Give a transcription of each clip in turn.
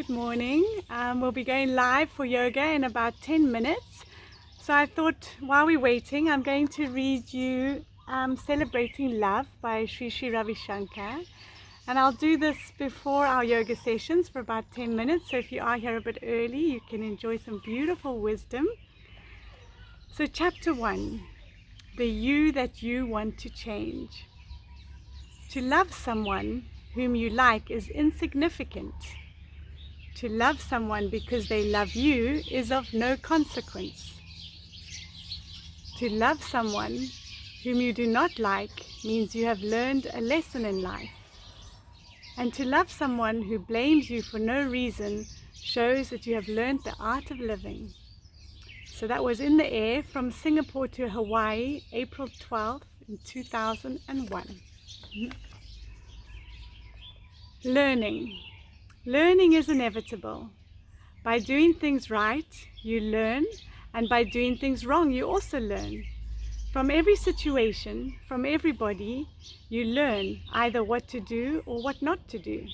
Good morning. We'll be going live for yoga in about 10 minutes. So I thought while we're waiting, I'm going to read you Celebrating Love by Sri Sri Ravi Shankar. And I'll do this before our yoga sessions for about 10 minutes. So if you are here a bit early, you can enjoy some beautiful wisdom. So chapter 1, the you that you want to change. To love someone whom you like is insignificant. To love someone because they love you is of no consequence. To love someone whom you do not like means you have learned a lesson in life. And to love someone who blames you for no reason shows that you have learned the art of living. So that was In the Air from Singapore to Hawaii, April 12th in 2001. Learning. Learning is inevitable. By doing things right, you learn, and by doing things wrong, you also learn. From every situation, from everybody, you learn either what to do or what not to do.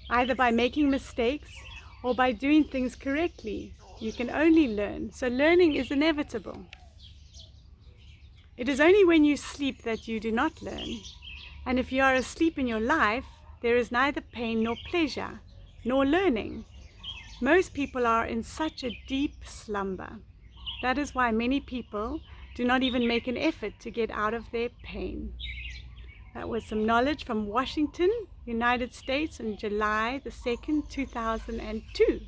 Either by making mistakes or by doing things correctly, you can only learn. So learning is inevitable. It is only when you sleep that you do not learn. And if you are asleep in your life, there is neither pain nor pleasure, nor learning. Most people are in such a deep slumber. That is why many people do not even make an effort to get out of their pain. That was some knowledge from Washington, United States, on July the 2nd, 2002.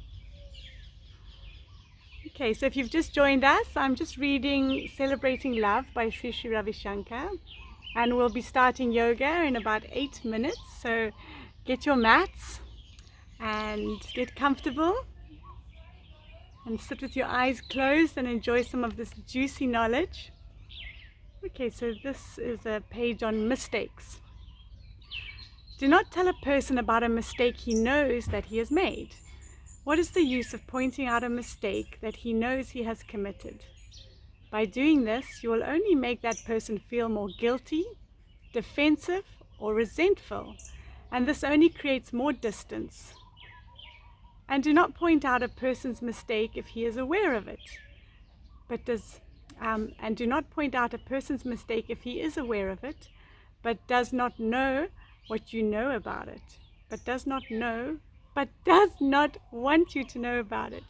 Okay, so if you've just joined us, I'm just reading Celebrating Love by Sri Sri Ravi Shankar. And we'll be starting yoga in about 8 minutes. So get your mats and get comfortable and sit with your eyes closed and enjoy some of this juicy knowledge. Okay, so this is a page on mistakes. Do not tell a person about a mistake he knows that he has made. What is the use of pointing out a mistake that he knows he has committed? By doing this, you will only make that person feel more guilty, defensive, or resentful, and this only creates more distance. And do not point out a person's mistake if he is aware of it, but does not know what you know about it, but does not want you to know about it.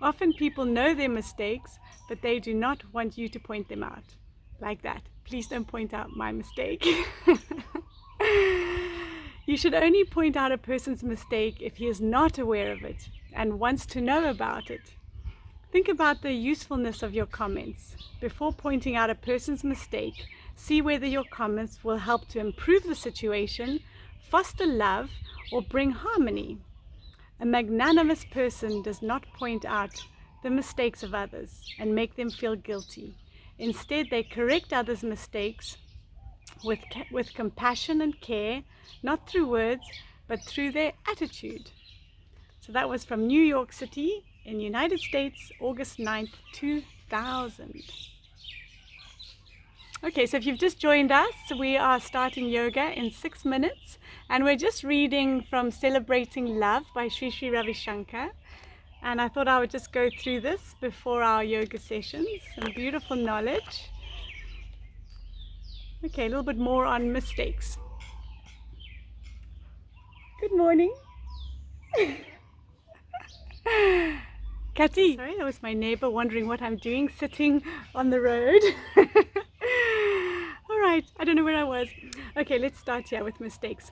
Often people know their mistakes, but they do not want you to point them out. Like that. Please don't point out my mistake. You should only point out a person's mistake if he is not aware of it and wants to know about it. Think about the usefulness of your comments. Before pointing out a person's mistake, see whether your comments will help to improve the situation, foster love, or bring harmony. A magnanimous person does not point out the mistakes of others and make them feel guilty. Instead, they correct others' mistakes with compassion and care, not through words, but through their attitude. So that was from New York City in the United States, August 9th, 2000. Okay, so if you've just joined us, we are starting yoga in 6 minutes, and we're just reading from Celebrating Love by Sri Sri Ravi Shankar. And I thought I would just go through this before our yoga sessions. Some beautiful knowledge. Okay, a little bit more on mistakes. Good morning. Kati, sorry, that was my neighbor wondering what I'm doing sitting on the road. All right, I don't know where I was. Okay, let's start here with mistakes.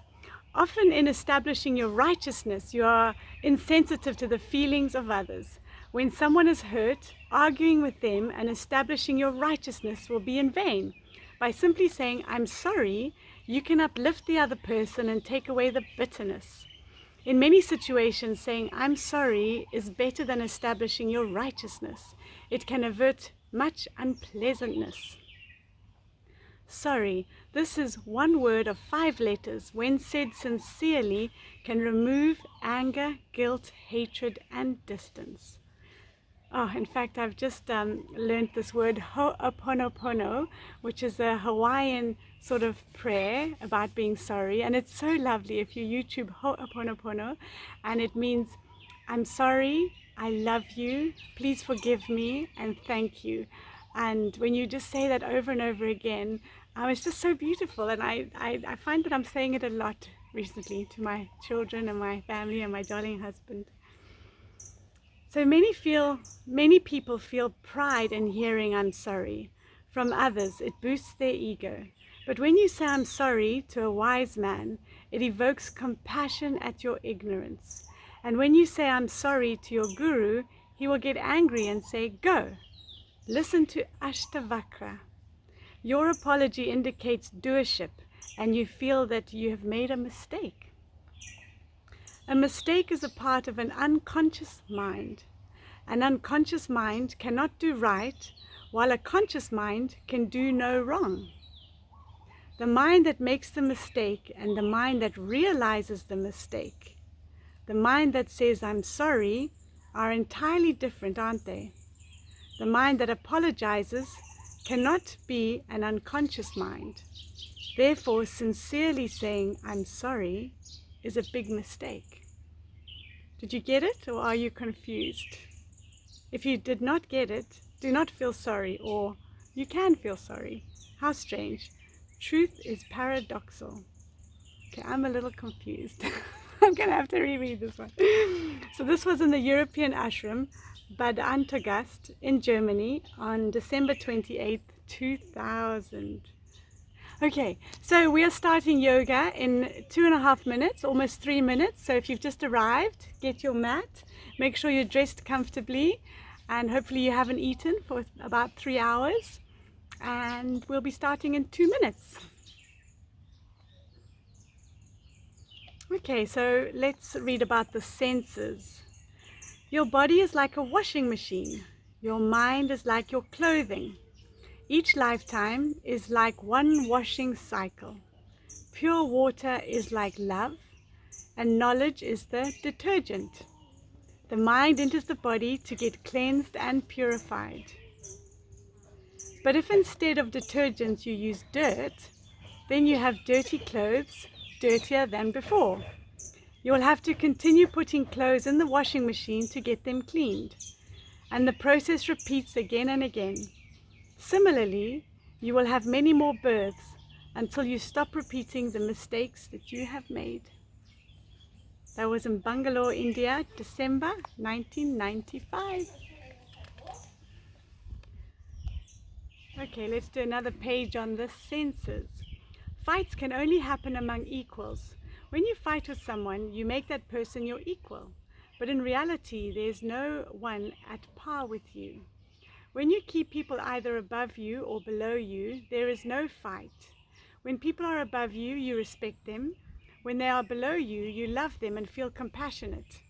Often in establishing your righteousness, you are insensitive to the feelings of others. When someone is hurt, arguing with them and establishing your righteousness will be in vain. By simply saying, "I'm sorry," you can uplift the other person and take away the bitterness. In many situations, saying "I'm sorry" is better than establishing your righteousness. It can avert much unpleasantness. Sorry, this is one word of 5 letters. When said sincerely, can remove anger, guilt, hatred, and distance. Oh, in fact, I've just learned this word ho'oponopono, which is a Hawaiian sort of prayer about being sorry. And it's so lovely if you YouTube ho'oponopono, and it means I'm sorry, I love you, please forgive me, and thank you. And when you just say that over and over again, it's just so beautiful. And I find that I'm saying it a lot recently to my children and my family and my darling husband. So many people feel pride in hearing I'm sorry. From others, it boosts their ego. But when you say I'm sorry to a wise man, it evokes compassion at your ignorance. And when you say I'm sorry to your guru, he will get angry and say, go. Listen to Ashtavakra. Your apology indicates doership, and you feel that you have made a mistake. A mistake is a part of an unconscious mind. An unconscious mind cannot do right, while a conscious mind can do no wrong. The mind that makes the mistake and the mind that realizes the mistake, the mind that says I'm sorry, are entirely different, aren't they? The mind that apologizes cannot be an unconscious mind. Therefore, sincerely saying I'm sorry is a big mistake. Did you get it, or are you confused? If you did not get it, do not feel sorry, or you can feel sorry. How strange. Truth is paradoxal. Okay, I'm a little confused. I'm going to have to reread this one. So this was in the European ashram, Bad Antogast in Germany on December 28th, 2000. Okay, so we are starting yoga in 2.5 minutes, almost 3 minutes. So if you've just arrived, get your mat, make sure you're dressed comfortably, and hopefully you haven't eaten for about 3 hours. And we'll be starting in 2 minutes. Okay, so let's read about the senses. Your body is like a washing machine. Your mind is like your clothing. Each lifetime is like one washing cycle. Pure water is like love, and knowledge is the detergent. The mind enters the body to get cleansed and purified. But if instead of detergent you use dirt, then you have dirty clothes, dirtier than before. You will have to continue putting clothes in the washing machine to get them cleaned, and the process repeats again and again. Similarly, you will have many more births until you stop repeating the mistakes that you have made. That was in Bangalore, India, December 1995. Okay, let's do another page on the senses. Fights can only happen among equals. When you fight with someone, you make that person your equal. But in reality, there's no one at par with you. When you keep people either above you or below you, there is no fight. When people are above you, you respect them. When they are below you, you love them and feel compassionate.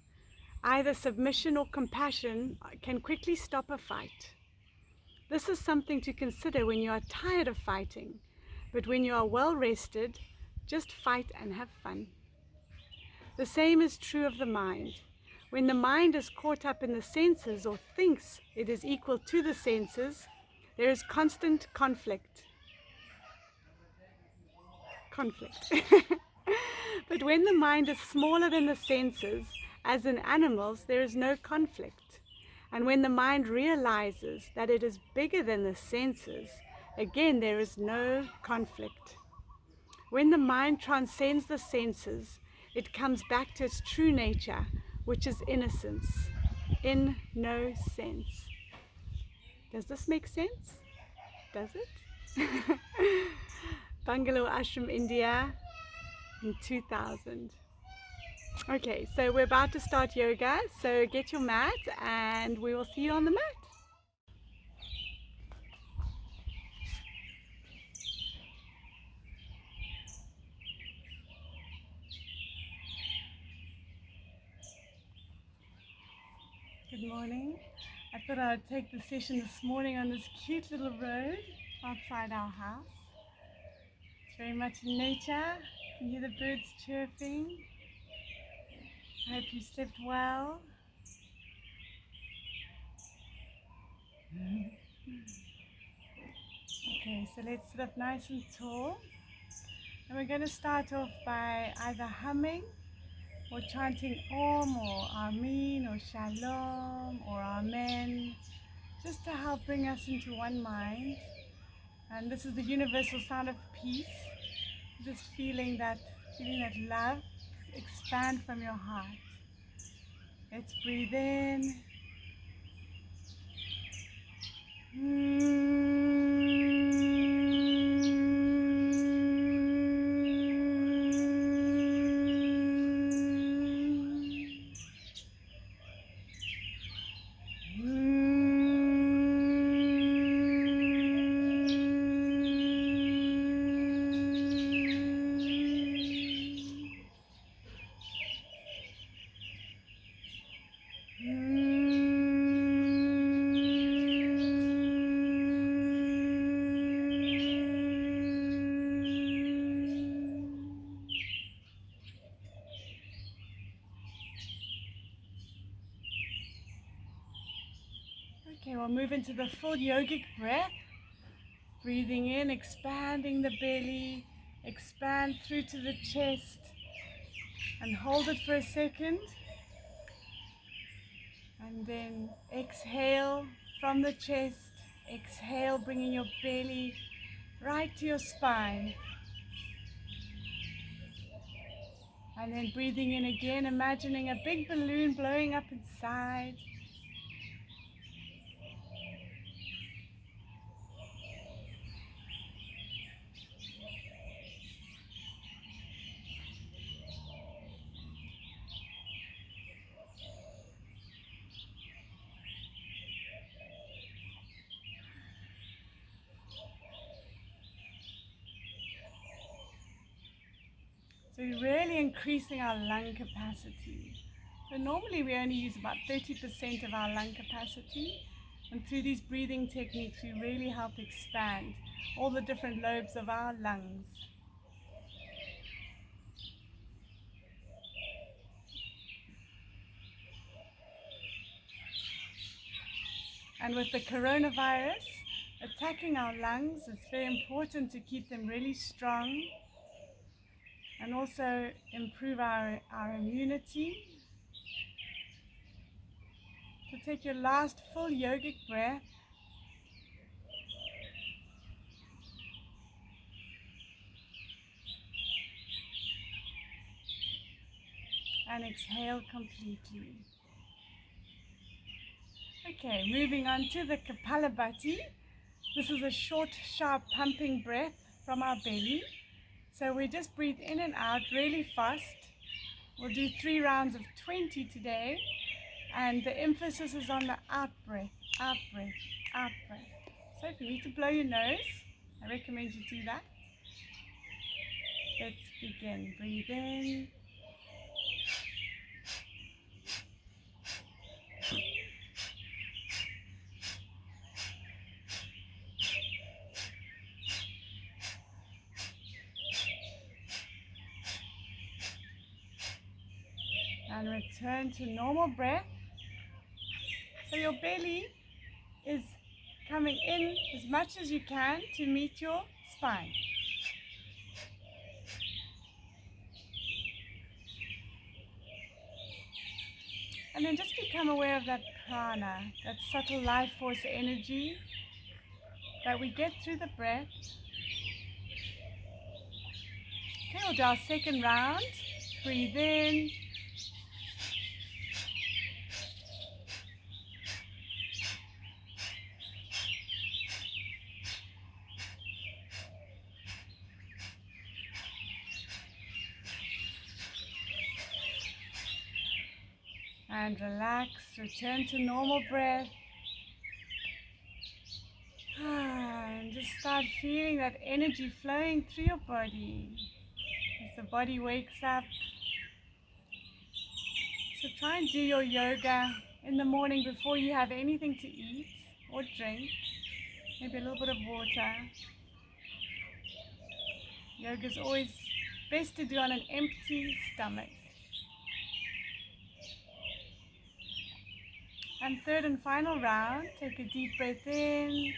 Either submission or compassion can quickly stop a fight. This is something to consider when you are tired of fighting. But when you are well rested, just fight and have fun. The same is true of the mind. When the mind is caught up in the senses or thinks it is equal to the senses, there is constant conflict. But when the mind is smaller than the senses, as in animals, there is no conflict. And when the mind realizes that it is bigger than the senses, again there is no conflict. When the mind transcends the senses, it comes back to its true nature, which is innocence, in no sense. Does this make sense? Does it? Bangalore Ashram, India in 2000. Okay, so we're about to start yoga, so get your mat and we will see you on the mat. Good morning. I thought I'd take the session this morning on this cute little road outside our house. It's very much in nature. You can hear the birds chirping. I hope you slept well. Okay, so let's sit up nice and tall. And we're going to start off by either humming or chanting Om or Amin or Shalom or Amen, just to help bring us into one mind. And this is the universal sound of peace, just feeling that love expand from your heart. Let's breathe in. Okay, we'll move into the full yogic breath. Breathing in, expanding the belly, expand through to the chest, and hold it for a second. And then exhale from the chest. Exhale, bringing your belly right to your spine. And then breathing in again, imagining a big balloon blowing up inside. So we're really increasing our lung capacity. So normally we only use about 30% of our lung capacity. And through these breathing techniques, we really help expand all the different lobes of our lungs. And with the coronavirus attacking our lungs, it's very important to keep them really strong and also improve our immunity. So take your last full yogic breath. And exhale completely. Okay, moving on to the Kapalabhati. This is a short, sharp pumping breath from our belly. So we just breathe in and out really fast. We'll do 3 rounds of 20 today. And the emphasis is on the out breath, out breath, out breath. So if you need to blow your nose, I recommend you do that. Let's begin. Breathe in. And return to normal breath. So your belly is coming in as much as you can to meet your spine. And then just become aware of that prana, that subtle life force energy that we get through the breath. Okay, we'll do our second round. Breathe in. And relax, return to normal breath. And just start feeling that energy flowing through your body as the body wakes up. So try and do your yoga in the morning before you have anything to eat or drink. Maybe a little bit of water. Yoga is always best to do on an empty stomach. And third and final round, take a deep breath in.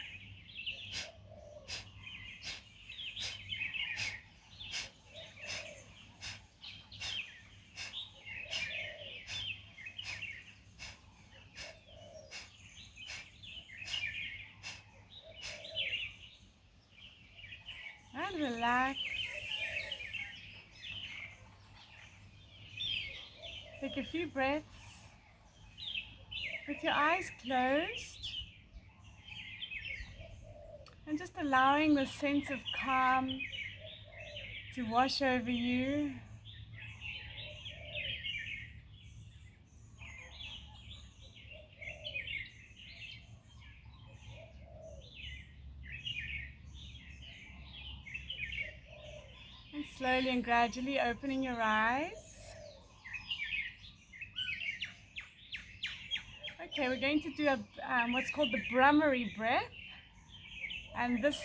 and relax. Take a few breaths with your eyes closed and just allowing the sense of calm to wash over you. And slowly and gradually opening your eyes. Okay, we're going to do what's called the Brahmari breath. And this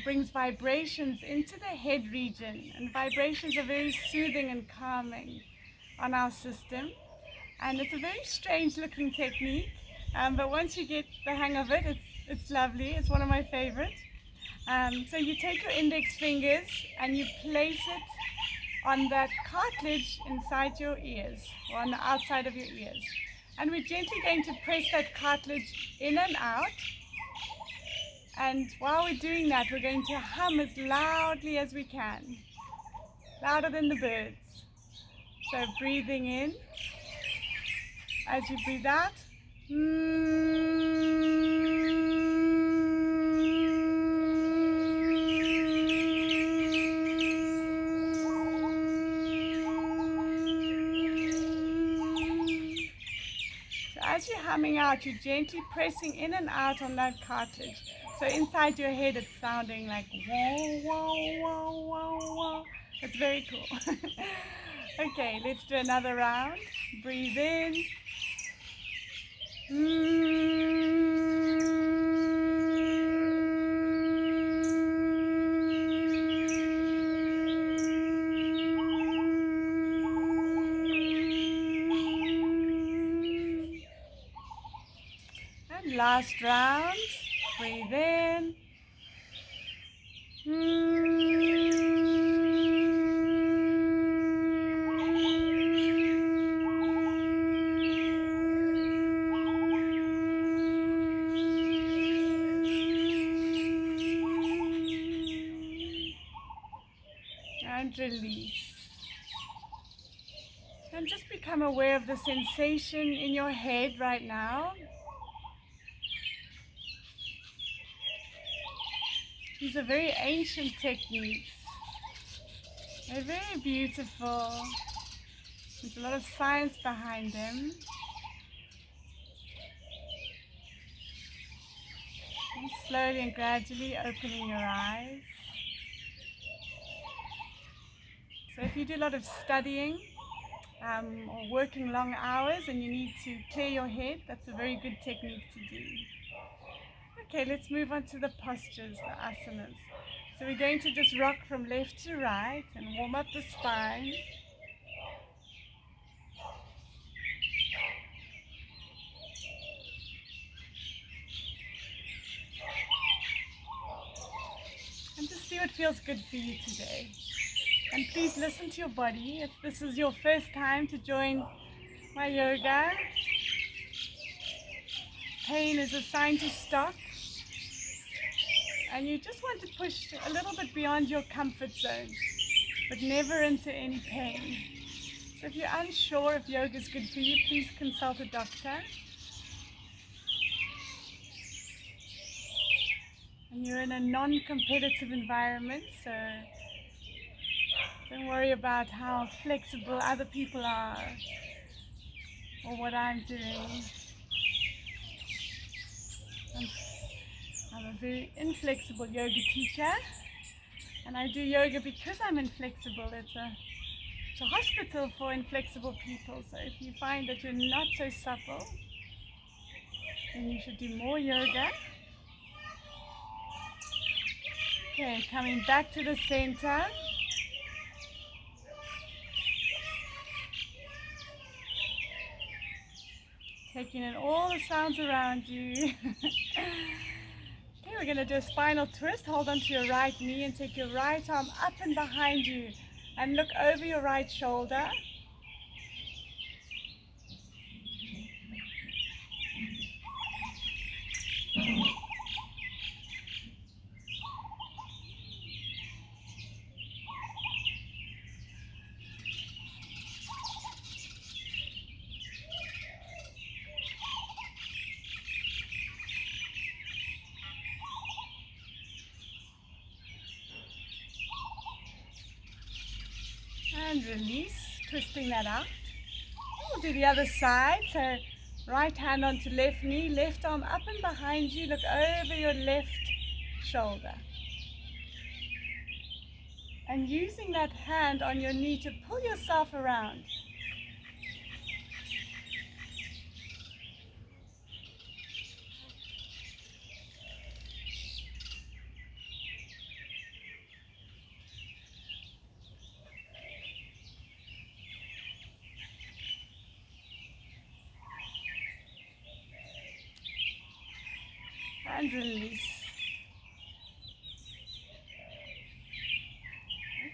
brings vibrations into the head region. And vibrations are very soothing and calming on our system. And it's a very strange looking technique. But once you get the hang of it, it's lovely. It's one of my favorites. So you take your index fingers and you place it on that cartilage inside your ears, or on the outside of your ears. And we're gently going to press that cartilage in and out. And while we're doing that, we're going to hum as loudly as we can, louder than the birds. So breathing in, as you breathe out, as you're humming out, you're gently pressing in and out on that cartilage. So inside your head, it's sounding like whoa, whoa, whoa, whoa, whoa. It's very cool. Okay, let's do another round. Breathe in. And last round. Breathe in. And release. And just become aware of the sensation in your head right now. These are very ancient techniques. They're very beautiful. There's a lot of science behind them. And slowly and gradually opening your eyes. So if you do a lot of studying or working long hours and you need to clear your head, that's a very good technique to do. Okay, let's move on to the postures, the asanas. So we're going to just rock from left to right and warm up the spine. And just see what feels good for you today. And please listen to your body. If this is your first time to join my yoga, pain is a sign to stop. And you just want to push a little bit beyond your comfort zone, but never into any pain. So if you're unsure if yoga is good for you, please consult a doctor. And you're in a non-competitive environment, so don't worry about how flexible other people are or what I'm doing. I'm a very inflexible yoga teacher, and I do yoga because I'm inflexible. It's a hospital for inflexible people, so if you find that you're not so supple, then you should do more yoga. Okay, coming back to the center. Taking in all the sounds around you. Okay, we're going to do a spinal twist. Hold on to your right knee and take your right arm up and behind you and look over your right shoulder. And release, twisting that out. We'll do the other side. So right hand onto left knee, left arm up and behind you. Look over your left shoulder. And using that hand on your knee to pull yourself around. And release.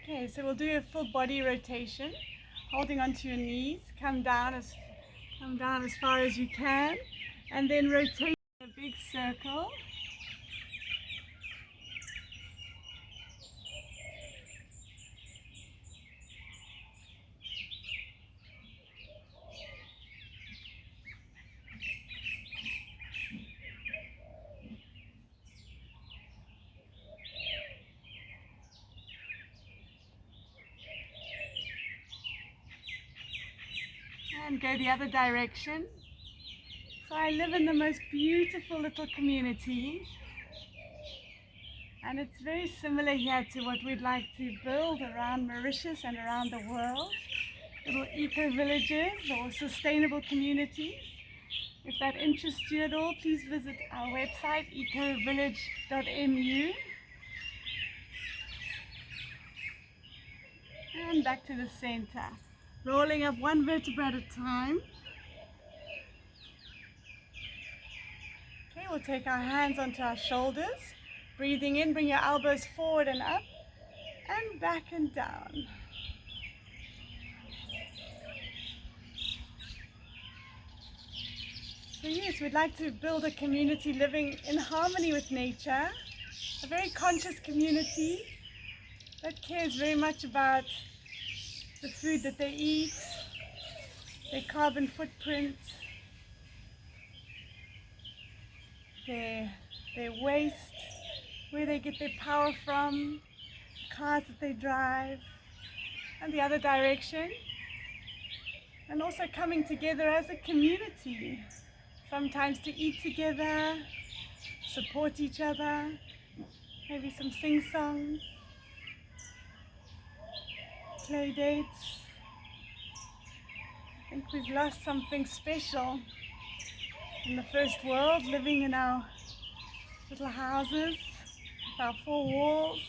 Okay, so we'll do a full body rotation, holding onto your knees. Come down as far as you can, and then rotate in a big circle. And go the other direction. So I live in the most beautiful little community, and it's very similar here to what we'd like to build around Mauritius and around the world. Little eco-villages or sustainable communities. If that interests you at all, please visit our website, ecovillage.mu. And back to the center. Rolling up one vertebra at a time. Okay, we'll take our hands onto our shoulders. Breathing in, bring your elbows forward and up, and back and down. So yes, we'd like to build a community living in harmony with nature, a very conscious community that cares very much about the food that they eat, their carbon footprint, their waste, where they get their power from, cars that they drive, and the other direction. And also coming together as a community, sometimes to eat together, support each other, maybe some sing-songs, play dates. I think we've lost something special in the first world, living in our little houses with our four walls.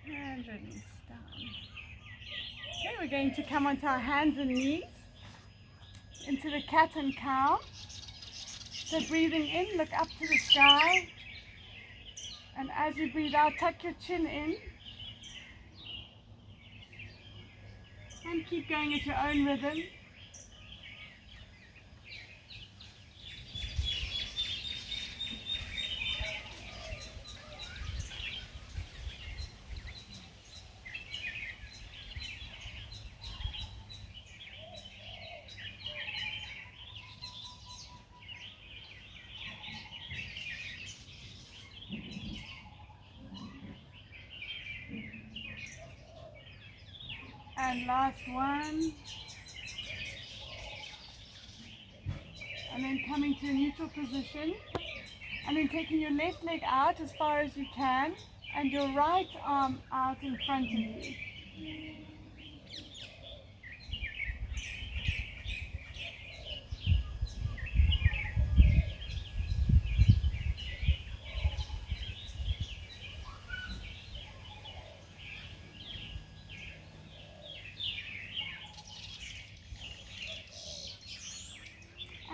And release down. Okay, we're going to come onto our hands and knees into the cat and cow. So breathing in, look up to the sky. And as you breathe out, tuck your chin in. And keep going at your own rhythm. And last one. And then coming to a neutral position. And then taking your left leg out as far as you can and your right arm out in front of you.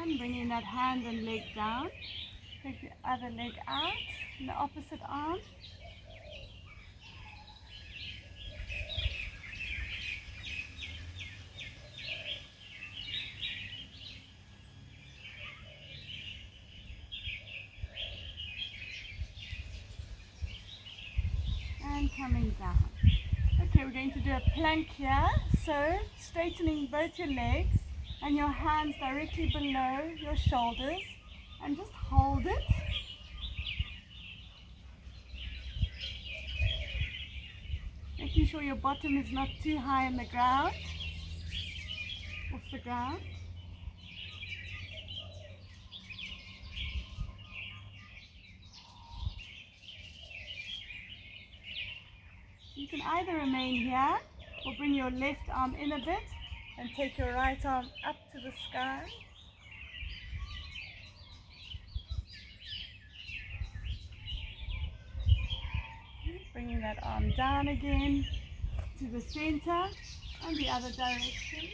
And bringing that hand and leg down. Take the other leg out in the opposite arm. And coming down. Okay, we're going to do a plank here. So straightening both your legs and your hands directly below your shoulders, and just hold it. Making sure your bottom is not too high on the ground, off the ground. You can either remain here or bring your left arm in a bit and take your right arm up to the sky. Bringing that arm down again to the center and the other direction.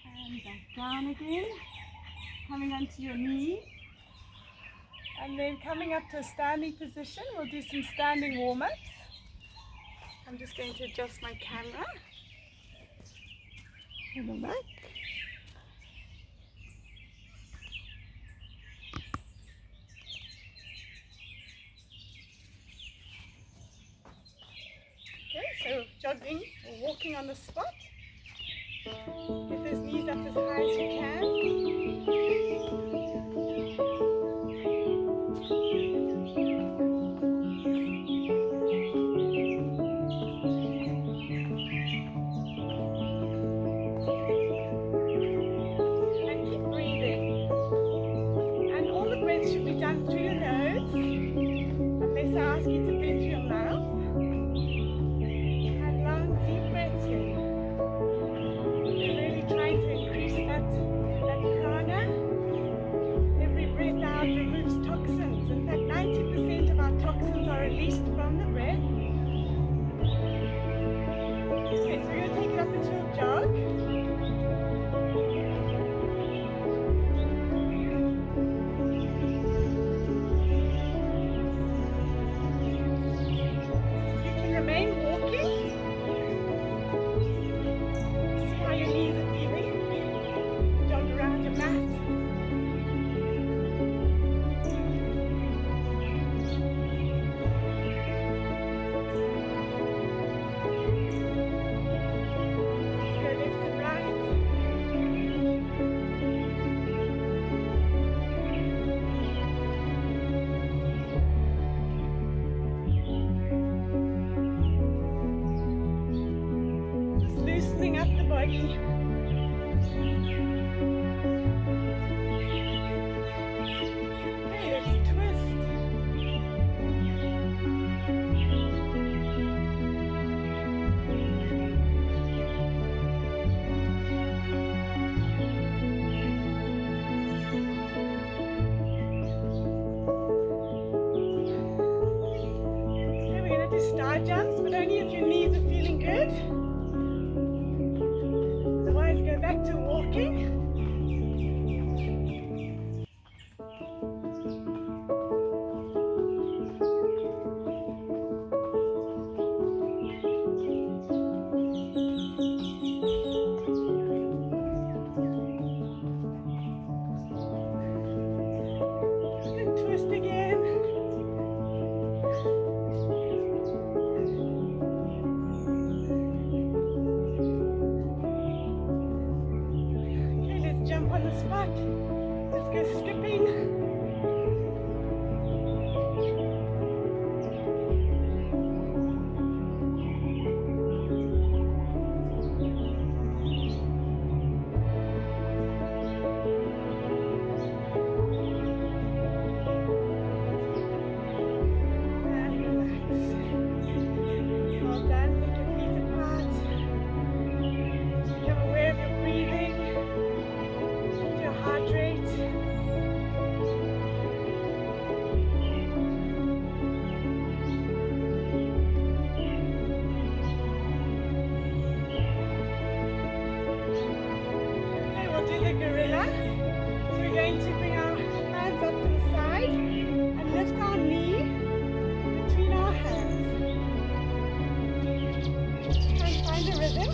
And back down again, coming onto your knees. And then coming up to a standing position, we'll do some standing warm-ups. I'm just going to adjust my camera. Hold on back. Okay, so jogging or walking on the spot. Get those knees up as high as you can. Star jumps, but only if your knees are feeling good. Otherwise, go back to walking. And twist again. Jump on the spot. Let's go skipping. And relax. Well done. Take your feet apart. Become aware of your breathing. Heart rate. Okay, we'll do the gorilla. So we're going to bring our hands up to the side and lift our knee between our hands. Try and find a rhythm.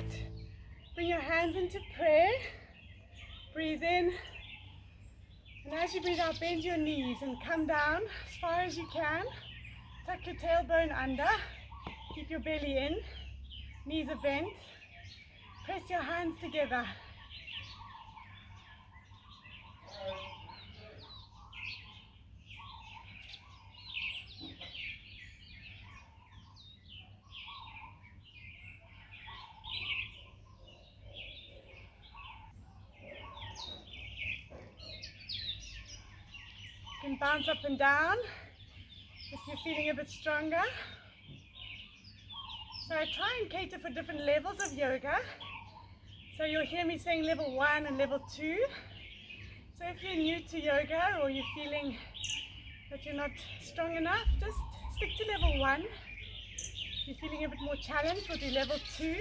start. Bring your hands into prayer. Breathe in. And as you breathe out, bend your knees and come down as far as you can. Tuck your tailbone under. Keep your belly in. Knees are bent. Press your hands together. You can bounce up and down if you're feeling a bit stronger. So I try and cater for different levels of yoga. So you'll hear me saying level 1 and level 2. So if you're new to yoga or you're feeling that you're not strong enough, just stick to level 1. If you're feeling a bit more challenged, we'll do level 2.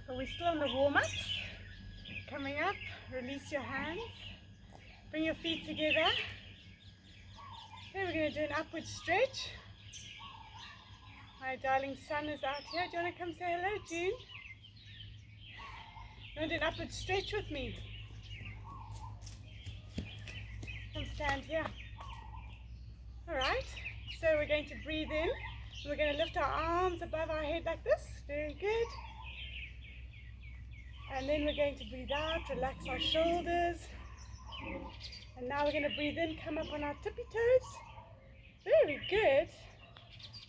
But we're still on the warm-ups. Coming up, release your hands. Bring your feet together. Then we're going to do an upward stretch. My darling son is out here. Do you want to come say hello, June? You want to do an upward stretch with me? Come stand here. Alright, so we're going to breathe in. We're going to lift our arms above our head like this. Very good. And then we're going to breathe out, relax our shoulders. And now we're going to breathe in, come up on our tippy toes. Very good.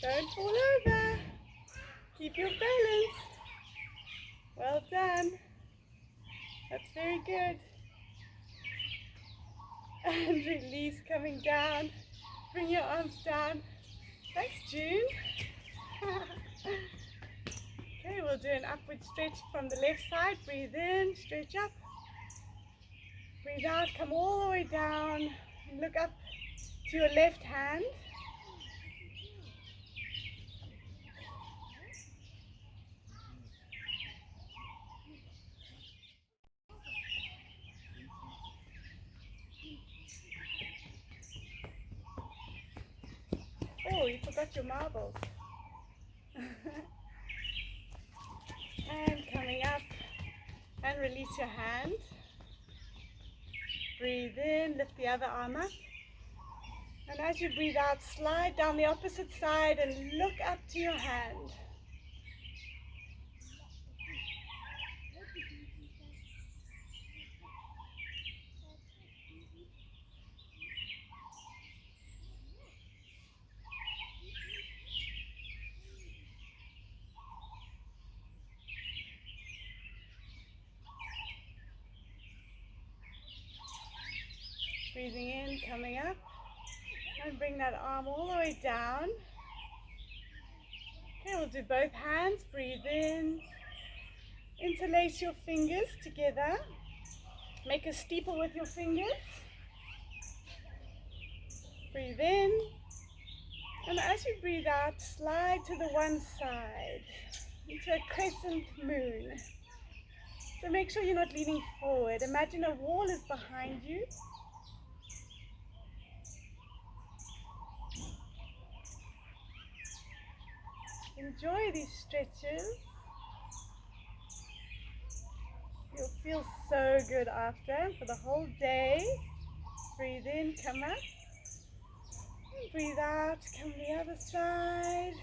Don't fall over. Keep your balance. Well done. That's very good. And release, coming down. Bring your arms down. Thanks, June. Okay, we'll do an upward stretch from the left side. Breathe in, stretch up. Breathe out, come all the way down. And look up to your left hand. Oh, you forgot your marbles. And coming up and release your hand. Breathe in, lift the other arm up. And as you breathe out, slide down the opposite side and look up to your hand. Breathing in, coming up, and bring that arm all the way down. Okay, we'll do both hands. Breathe in, interlace your fingers together. Make a steeple with your fingers. Breathe in, and as you breathe out, slide to the one side into a crescent moon. So make sure you're not leaning forward. Imagine a wall is behind you. Enjoy these stretches. You'll feel so good after for the whole day. Breathe in, come up. And breathe out, come the other side.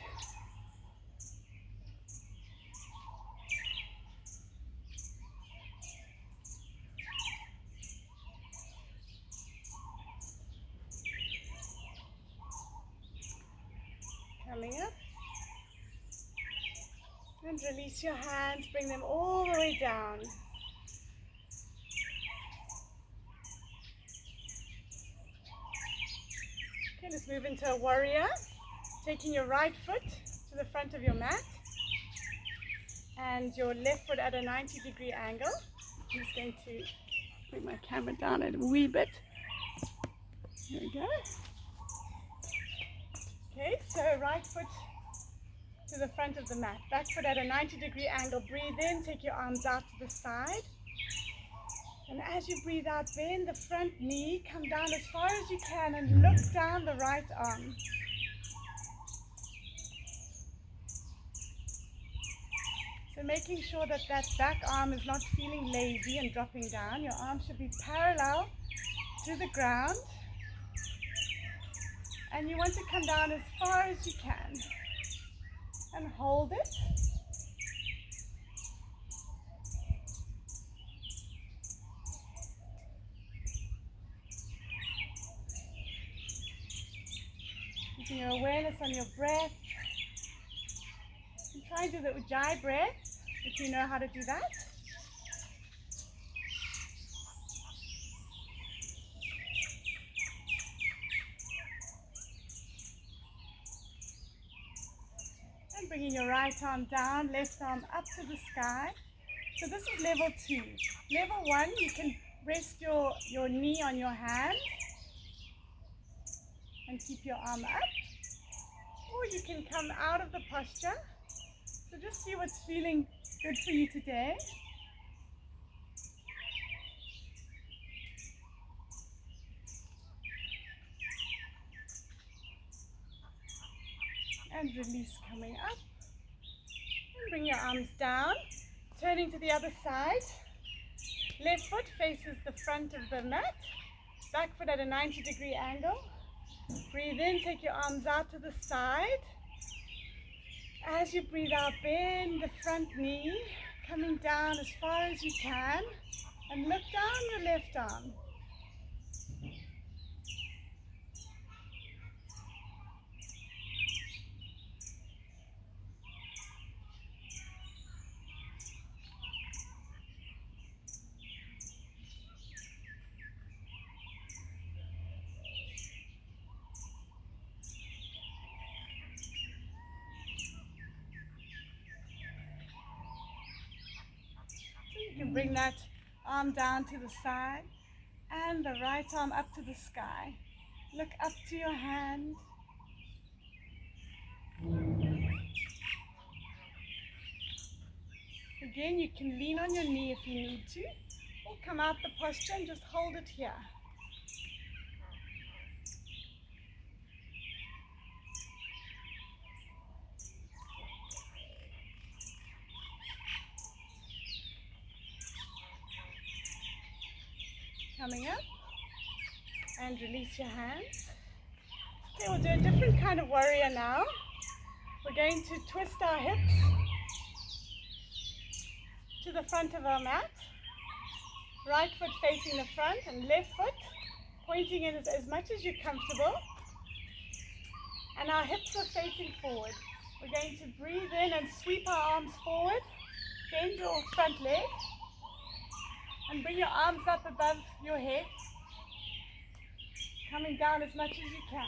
Coming up. And release your hands, bring them all the way down. Okay, let's move into a warrior. Taking your right foot to the front of your mat and your left foot at a 90-degree angle. I'm just going to bring my camera down a wee bit. There we go. Okay, so right foot to the front of the mat. Back foot at a 90-degree angle. Breathe in, take your arms out to the side. And as you breathe out, bend the front knee, come down as far as you can and look down the right arm. So making sure that that back arm is not feeling lazy and dropping down. Your arm should be parallel to the ground. And you want to come down as far as you can. And hold it. Keeping your awareness on your breath. And try and do the Ujjayi breath if you know how to do that. And bringing your right arm down, left arm up to the sky. So this is level 2. Level 1, you can rest your knee on your hand and keep your arm up. Or you can come out of the posture. So just see what's feeling good for you today. And release coming up. And bring your arms down. Turning to the other side. Left foot faces the front of the mat. Back foot at a 90-degree angle. Breathe in, take your arms out to the side. As you breathe out, bend the front knee, coming down as far as you can, and look down your left arm. You can bring that arm down to the side and the right arm up to the sky. Look up to your hand. Again, you can lean on your knee if you need to, or come out the posture and just hold it here. Coming up and release your hands. Okay, we'll do a different kind of warrior now. We're going to twist our hips to the front of our mat. Right foot facing the front and left foot pointing in as much as you're comfortable. And our hips are facing forward. We're going to breathe in and sweep our arms forward. Bend your front leg. And bring your arms up above your head, coming down as much as you can.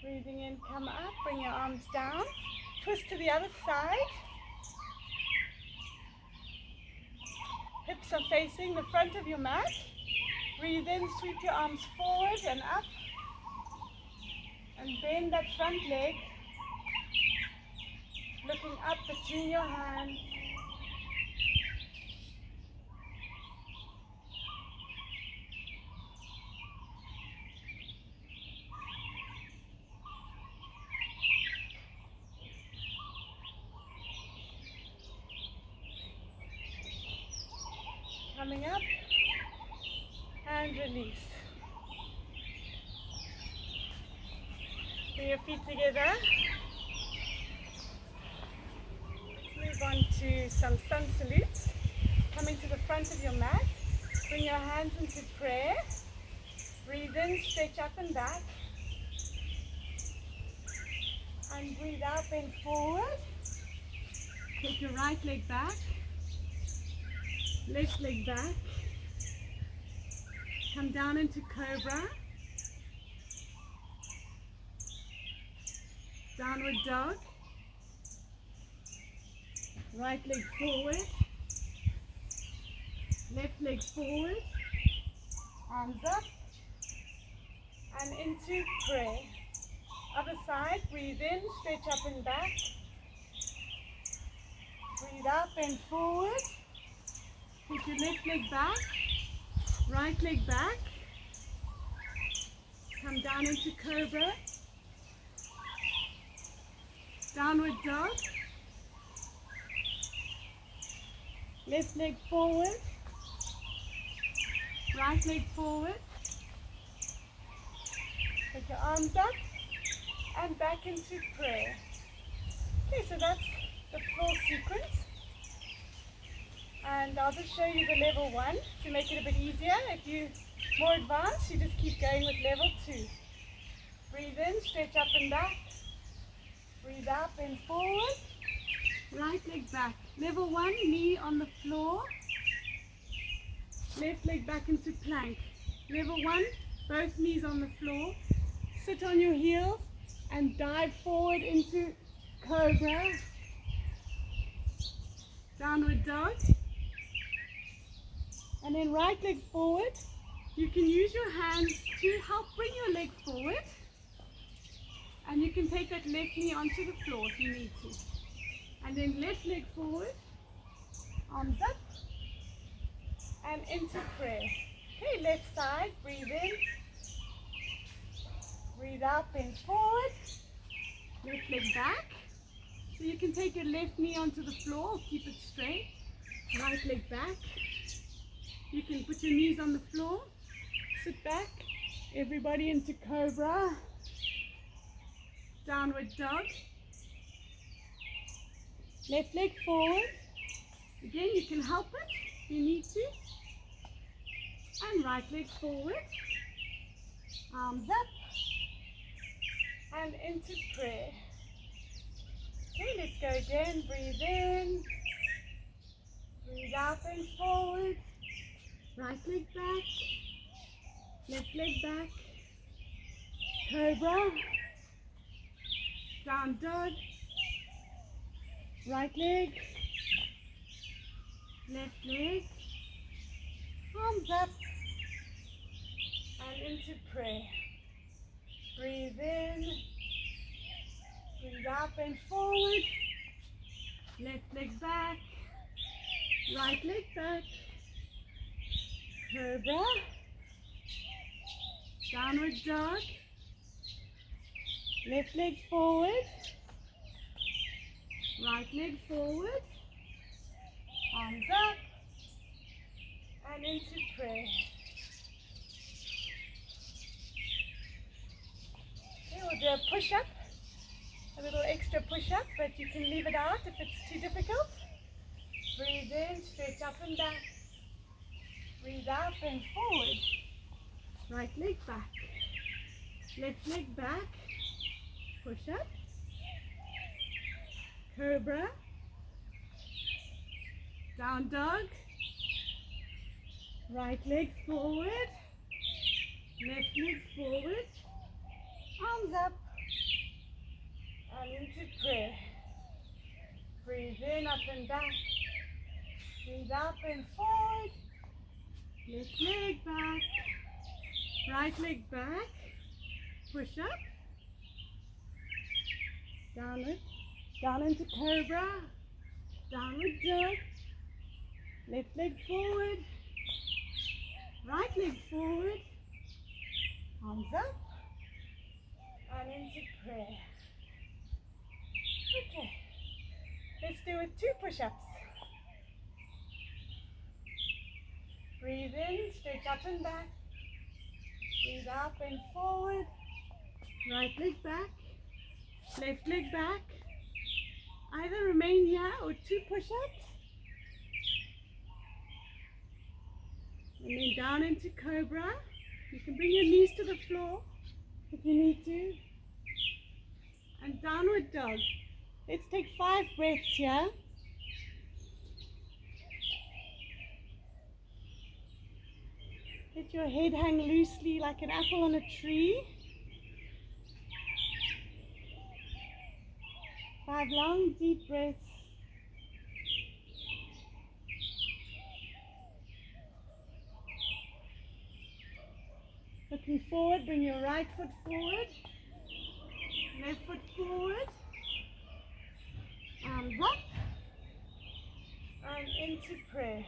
Breathing in, come up, bring your arms down, twist to the other side. Hips are facing the front of your mat. Breathe in, sweep your arms forward and up. And bend that front leg, looking up between your hands. Coming up and release. Bring your feet together. Let's move on to some sun salutes. Coming to the front of your mat. Bring your hands into prayer. Breathe in, stretch up and back. And breathe out, bend forward. Take your right leg back. Left leg back. Come down into cobra. Downward dog. Right leg forward. Left leg forward. Arms up. and into prayer. Other side, breathe in, stretch up and back. Breathe up and forward. Take your left leg back, right leg back. Come down into cobra. Downward dog. Left leg forward. Right leg forward. Take your arms up and back into prayer. Okay, so that's the full sequence. And I'll just show you the level 1 to make it a bit easier. If you're more advanced, you just keep going with level 2. Breathe in, stretch up and back. Breathe up and forward. Right leg back. Level 1, knee on the floor. Left leg back into plank. Level 1, both knees on the floor. Sit on your heels and dive forward into cobra. Downward dog. And then right leg forward. You can use your hands to help bring your leg forward. And you can take that left knee onto the floor if you need to. And then left leg forward. Arms up. And into prayer. Okay, left side. Breathe in. Breathe up and forward. Left leg back. So you can take your left knee onto the floor. Keep it straight. Right leg back. You can put your knees on the floor. Sit back. Everybody into cobra. Downward dog. Left leg forward. Again, you can help it if you need to. And right leg forward. Arms up. And into prayer. Okay, let's go again. Breathe in. Breathe up and forward. Right leg back. Left leg back. Cobra. Down dog. Right leg. Left leg. Arms up. And into prayer. Breathe in. Breathe up and forward. Left leg back. Right leg back. Cobra. Downward dog. Left leg forward. Right leg forward. Arms up. And into prayer. Okay, we'll do a push-up. A little extra push-up, but you can leave it out if it's too difficult. Breathe in, stretch up and back. Breathe up and forward. Right leg back. Left leg back. Push up. Cobra. Down dog. Right leg forward. Left leg forward. Arms up. And into prayer. Breathe in, up and back. Breathe up and forward. Left leg back. Right leg back. Push up. Downward. Down into cobra. Downward dog. Left leg forward. Right leg forward. Arms up. And into prayer. Okay. Let's do it 2 push-ups. Breathe in, stretch up and back. Breathe up and forward. Right leg back. Left leg back. Either remain here or 2 push-ups. And then down into cobra. You can bring your knees to the floor if you need to. And downward dog. Let's take 5 breaths here. Let your head hang loosely like an apple on a tree. 5 long, deep breaths. Okay, Looking forward, bring your right foot forward, left foot forward, arms up, and into prayer.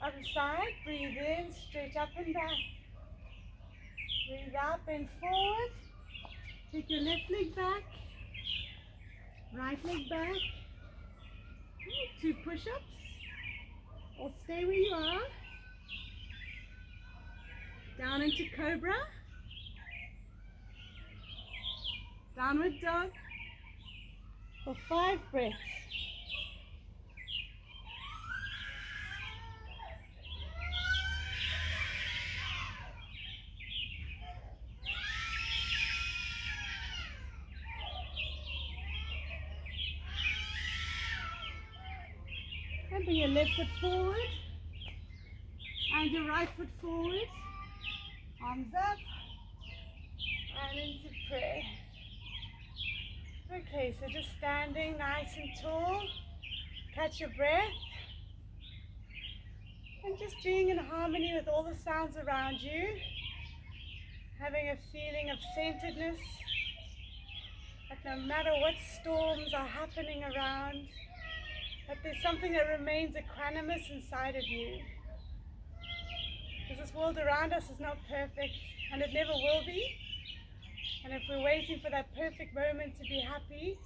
Other side, breathe in, stretch up and back. Breathe out, bend forward. Take your left leg back, right leg back. 2 push-ups, or stay where you are. Down into cobra. Downward dog for 5 breaths. And bring your left foot forward and your right foot forward. Arms up and into prayer. Okay, so just standing nice and tall. Catch your breath. And just being in harmony with all the sounds around you. Having a feeling of centeredness. That no matter what storms are happening around, that there's something that remains equanimous inside of you. Because this world around us is not perfect, and it never will be. And if we're waiting for that perfect moment to be happy,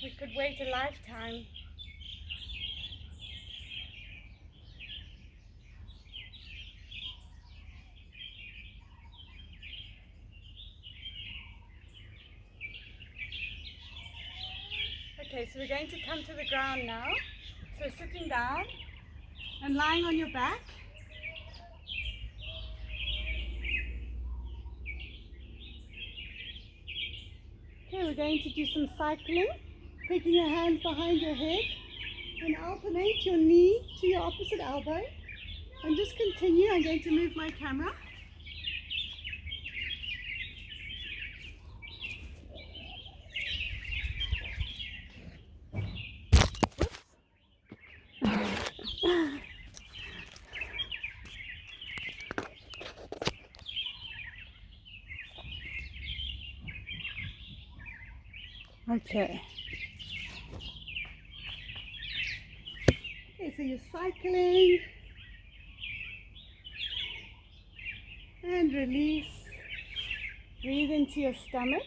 we could wait a lifetime. Okay, so we're going to come to the ground now. So sitting down and lying on your back. Okay, we're going to do some cycling, taking your hands behind your head and alternate your knee to your opposite elbow. And just continue. I'm going to move my camera. Okay. Okay, so you're cycling and release. Breathe into your stomach.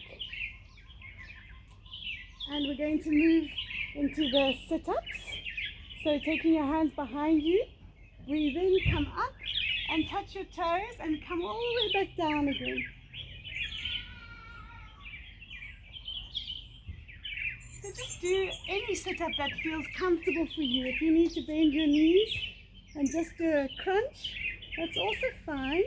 And we're going to move into the sit-ups. So taking your hands behind you, breathe in, come up and touch your toes and come all the way back down again. So just do any sit-up that feels comfortable for you. If you need to bend your knees and just do a crunch, that's also fine.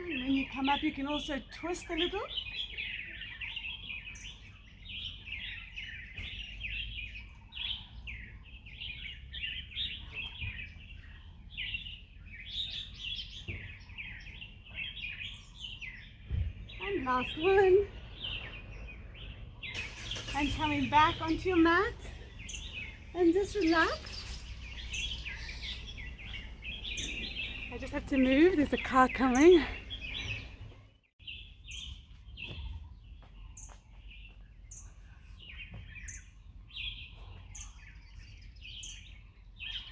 And when you come up, you can also twist a little. And last one. And coming back onto your mat and just relax. I just have to move, there's a car coming.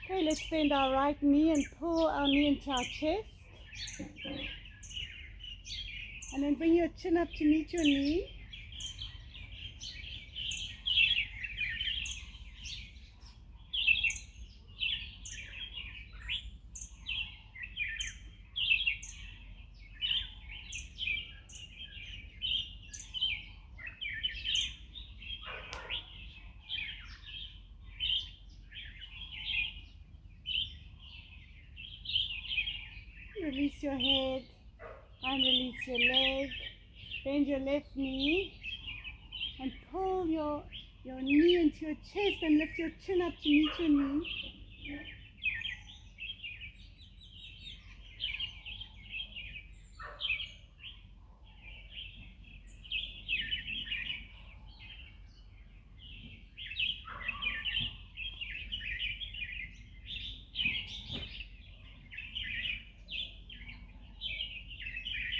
Okay, let's bend our right knee and pull our knee into our chest. And then bring your chin up to meet your knee. release your head and release your leg. Bend your left knee and pull your knee into your chest and lift your chin up to meet your knee.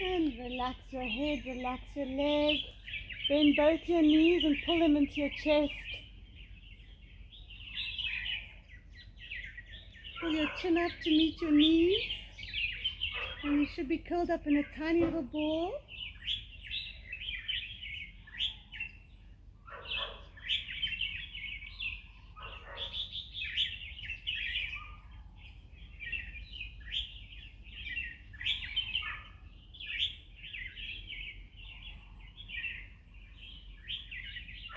And relax your head, relax your leg. Bend both your knees and pull them into your chest. Pull your chin up to meet your knees. And you should be curled up in a tiny little ball.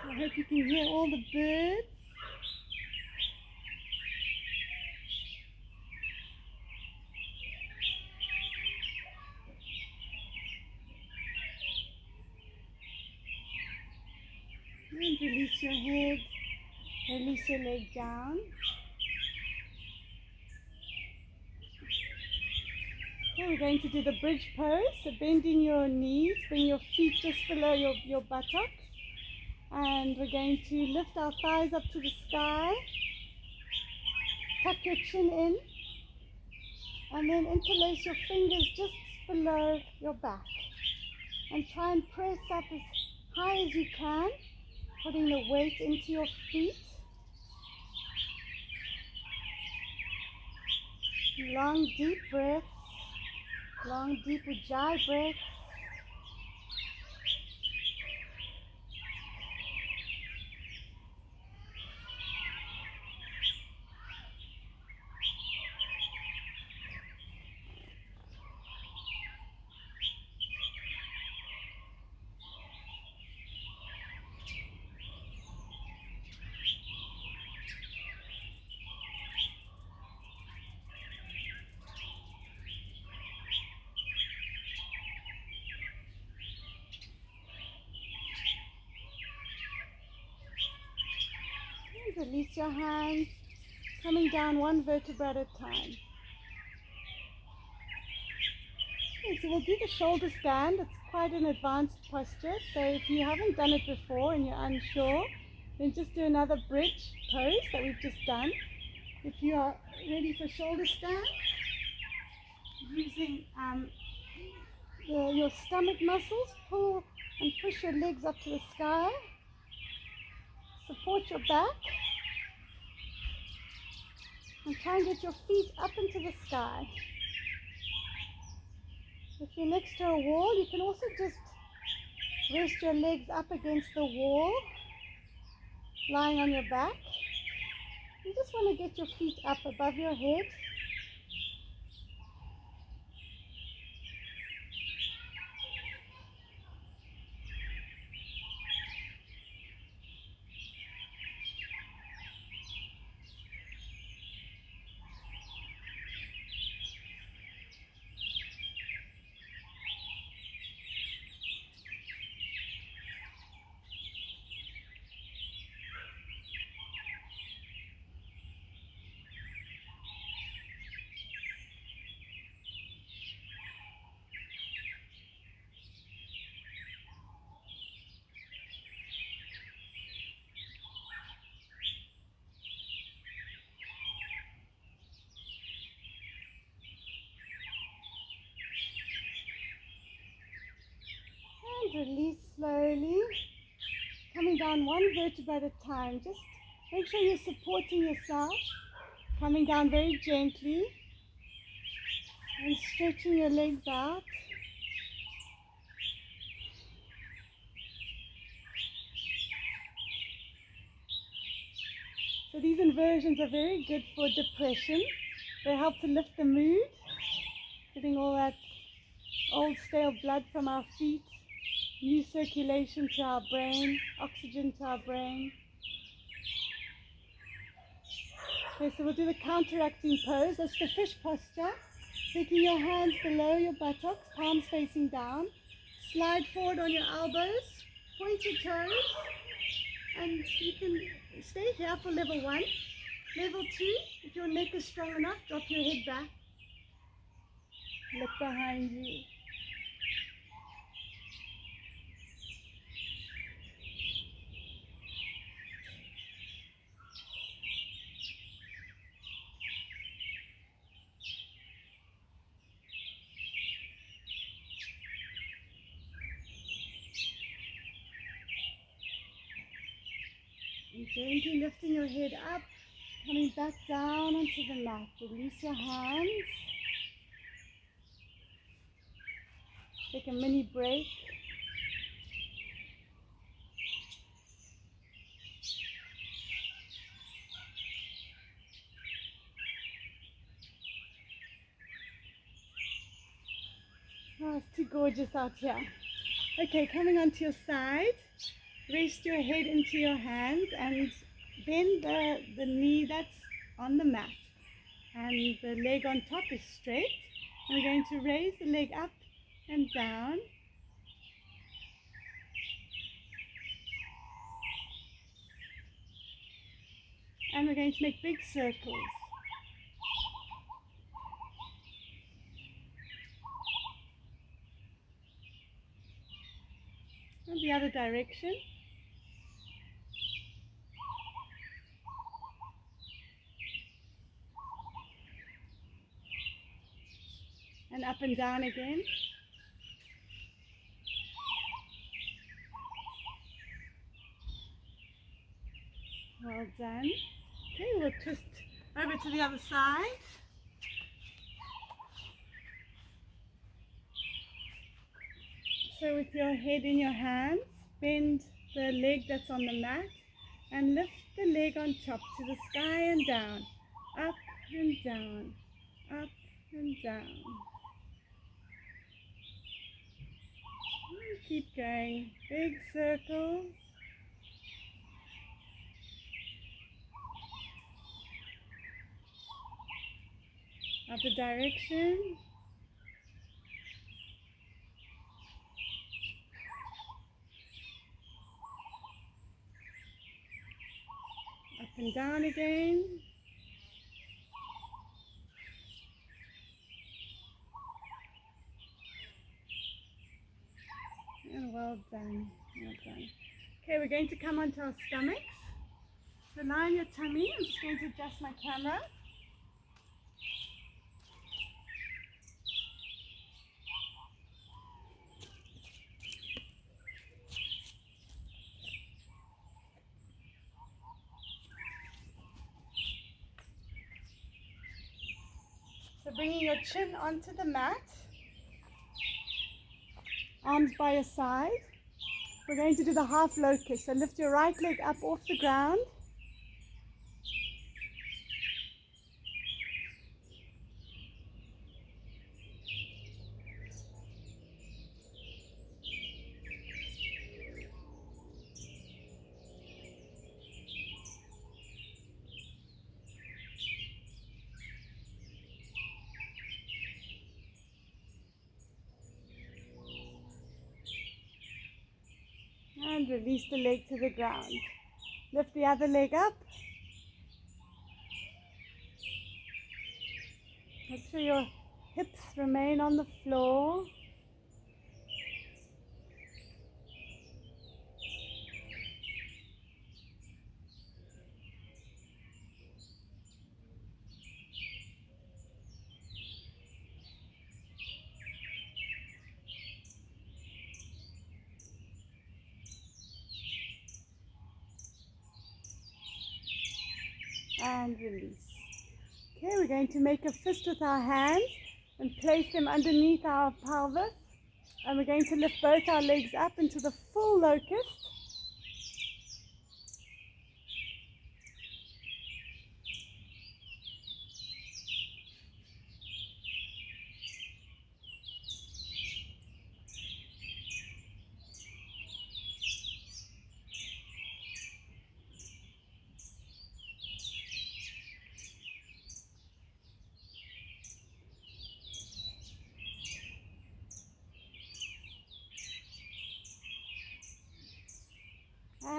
I hope you can hear all the birds. And release your head, release your leg down. Okay, we're going to do the bridge pose. So bending your knees, bring your feet just below your buttocks. And we're going to lift our thighs up to the sky. Tuck your chin in. And then interlace your fingers just below your back. And try and press up as high as you can, putting the weight into your feet. Long deep breaths, long deep ujjayi breaths. Release your hands, coming down one vertebra at a time. Okay, so we'll do the shoulder stand. It's quite an advanced posture, so if you haven't done it before and you're unsure, then just do another bridge pose that we've just done. If you are ready for shoulder stand, using your stomach muscles, pull and push your legs up to the sky. Support your back. And try and get your feet up into the sky. If you're next to a wall, you can also just rest your legs up against the wall, lying on your back. You just want to get your feet up above your head. Release slowly, coming down one vertebra at a time. Just make sure you're supporting yourself, coming down very gently and stretching your legs out. So these inversions are very good for depression. They help to lift the mood, getting all that old stale blood from our feet, new circulation to our brain, oxygen to our brain. Okay, so we'll do the counteracting pose. That's the fish posture. Taking your hands below your buttocks, palms facing down. Slide forward on your elbows, point your toes, and you can stay here for level 1. Level 2, if your neck is strong enough, drop your head back. Look behind you. And gently lifting your head up, coming back down onto the mat. Release your hands. Take a mini break. Oh, it's too gorgeous out here. Okay, coming onto your side. Rest your head into your hands and bend the knee that's on the mat. And the leg on top is straight. And we're going to raise the leg up and down. And we're going to make big circles. And the other direction. And up and down again. Well done. Okay, we'll twist over to the other side. So with your head in your hands, bend the leg that's on the mat and lift the leg on top to the sky and down. Up and down. Up and down. Keep going. Big circles. Other direction. Up and down again. And well done. Well done. Okay, we're going to come onto our stomachs. So lie on your tummy. I'm just going to adjust my camera. So bringing your chin onto the mat, arms by your side. We're going to do the half locust. So lift your right leg up off the ground. And release the leg to the ground. Lift the other leg up. Make sure your hips remain on the floor. And release. Okay, we're going to make a fist with our hands and place them underneath our pelvis. And we're going to lift both our legs up into the full locust.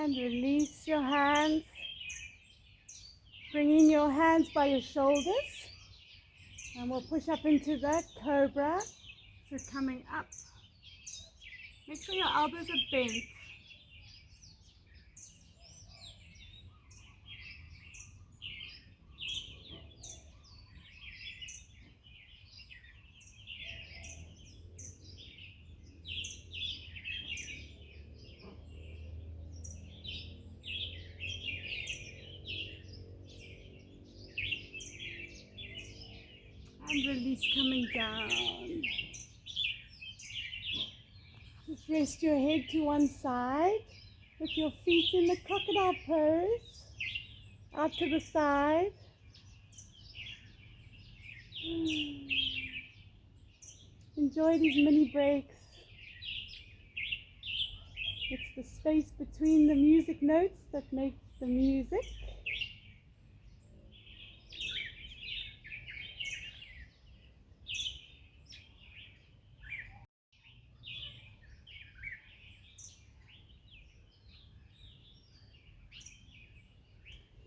And release your hands. Bringing your hands by your shoulders. And we'll push up into that cobra. So coming up. Make sure your elbows are bent. And release coming down. Just rest your head to one side with your feet in the crocodile pose. Out to the side. Enjoy these mini breaks. It's the space between the music notes that makes the music.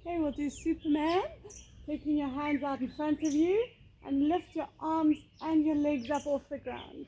Okay, we'll do Superman, taking your hands out in front of you and lift your arms and your legs up off the ground.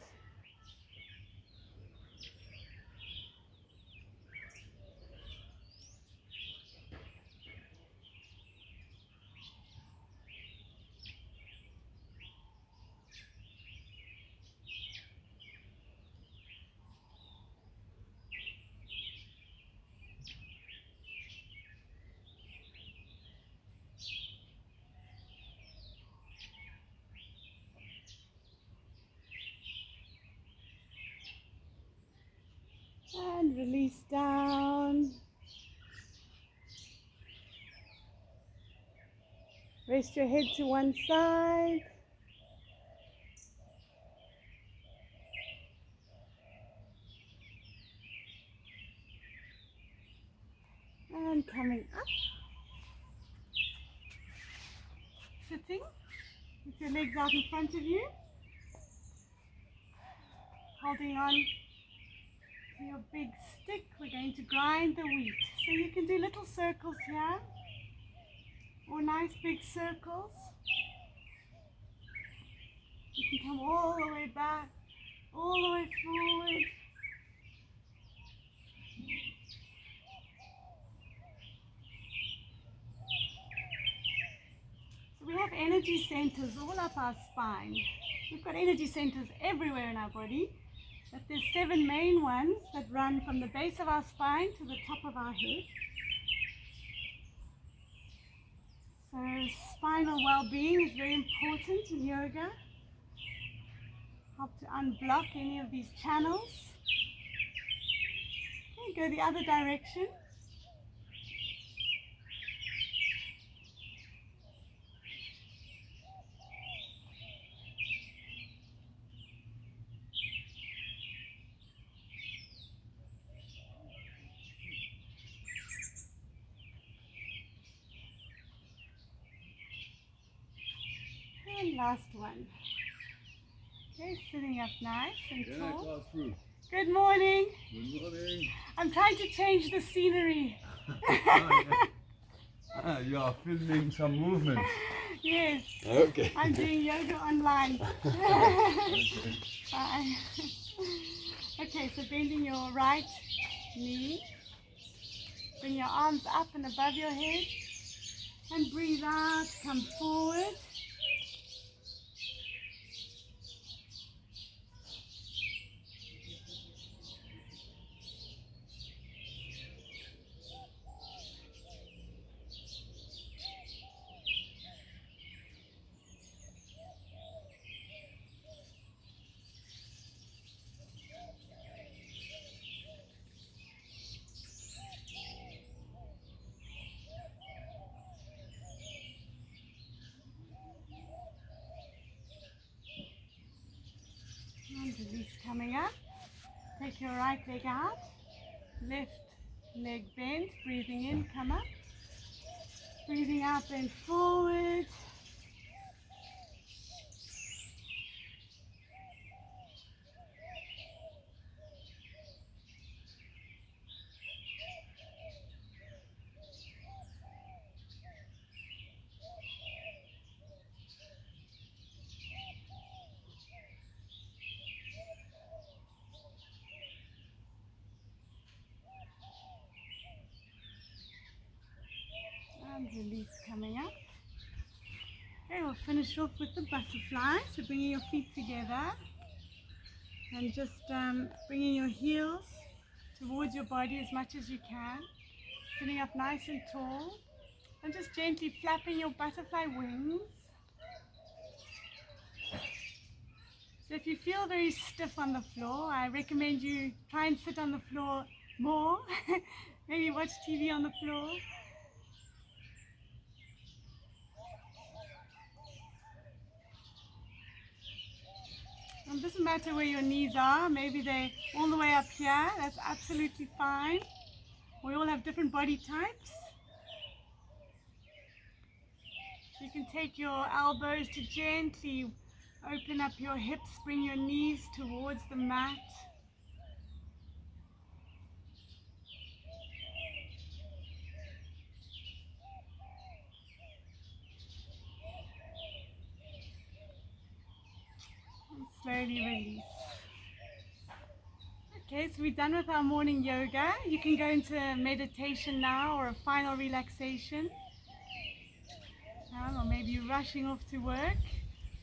And release down. Rest your head to one side. And coming up. Sitting with your legs out in front of you. Holding on to your big stick. We're going to grind the wheat. So you can do little circles here. Or nice big circles. You can come all the way back, all the way forward. So we have energy centers all up our spine. We've got energy centers everywhere in our body, but there's 7 main ones that run from the base of our spine to the top of our head. So spinal well-being is very important in yoga. Help to unblock any of these channels. Okay, go the other direction. And last one. Okay, sitting up nice and tall. Good morning. Good morning. I'm trying to change the scenery. You are filming some movements. Yes. Okay. I'm doing yoga online. Okay. Bye. Okay, so bending your right knee. Bring your arms up and above your head. And breathe out, come forward. And release coming up. Take your right leg out. Left leg bent. Breathing in, come up. Breathing out, bend forward. and release coming up. Okay, we'll finish off with the butterfly. So bringing your feet together and just bringing your heels towards your body as much as you can. Sitting up nice and tall and just gently flapping your butterfly wings. So if you feel very stiff on the floor, I recommend you try and sit on the floor more. Maybe watch TV on the floor. It doesn't matter where your knees are, maybe they're all the way up here, that's absolutely fine. We all have different body types. You can take your elbows to gently open up your hips, bring your knees towards the mat. And slowly release. Okay, so we're done with our morning yoga. You can go into meditation now or a final relaxation. Or maybe you're rushing off to work.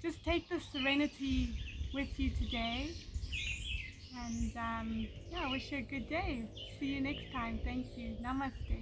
Just take this serenity with you today. And yeah, I wish you a good day. See you next time. Thank you. Namaste.